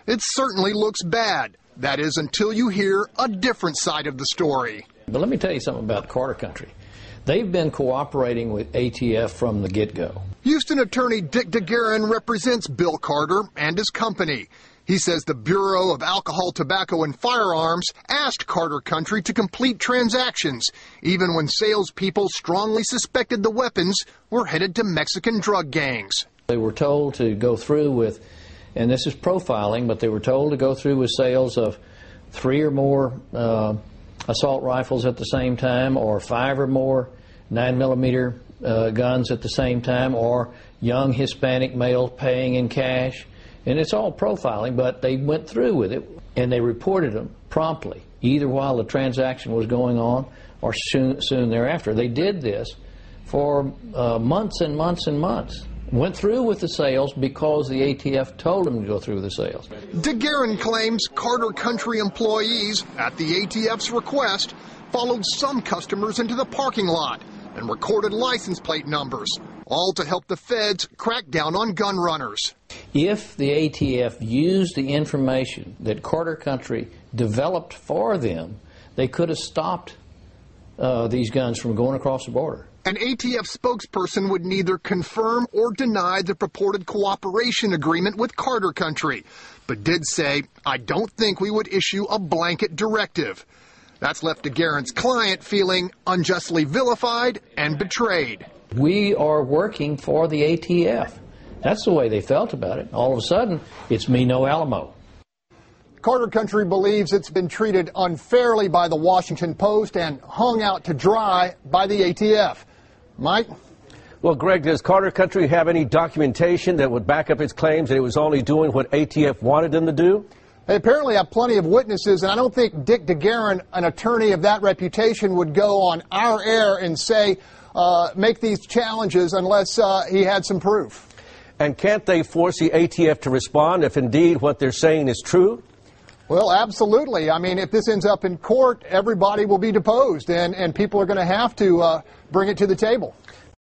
It certainly looks bad. That is until you hear a different side of the story. But let me tell you something about Carter Country. They've been cooperating with ATF from the get-go. Houston attorney Dick DeGuerin represents Bill Carter and his company. He says the Bureau of Alcohol, Tobacco, and Firearms asked Carter Country to complete transactions, even when salespeople strongly suspected the weapons were headed to Mexican drug gangs. They were told to go through with, and this is profiling, but they were told to go through with sales of 3 or more assault rifles at the same time, or 5 or more 9mm guns at the same time, or young Hispanic males paying in cash. And it's all profiling, but they went through with it, and they reported them promptly, either while the transaction was going on or soon thereafter. They did this for months and months and months. Went through with the sales because the ATF told them to go through with the sales. DeGuerin claims Carter Country employees, at the ATF's request, followed some customers into the parking lot and recorded license plate numbers, all to help the feds crack down on gun runners. If the ATF used the information that Carter Country developed for them, they could have stopped these guns from going across the border. An ATF spokesperson would neither confirm or deny the purported cooperation agreement with Carter Country, but did say, "I don't think we would issue a blanket directive." That's left DeGuerin's client feeling unjustly vilified and betrayed. We are working for the ATF. That's the way they felt about it. All of a sudden, it's me, no Alamo. Carter Country believes it's been treated unfairly by the Washington Post and hung out to dry by the ATF. Mike? Well, Greg, does Carter Country have any documentation that would back up its claims that it was only doing what ATF wanted them to do? They apparently have plenty of witnesses, and I don't think Dick DeGuerin, an attorney of that reputation, would go on our air and say, make these challenges unless he had some proof. And can't they force the ATF to respond if indeed what they're saying is true? Well, absolutely. I mean, if this ends up in court, everybody will be deposed, and people are going to have to bring it to the table.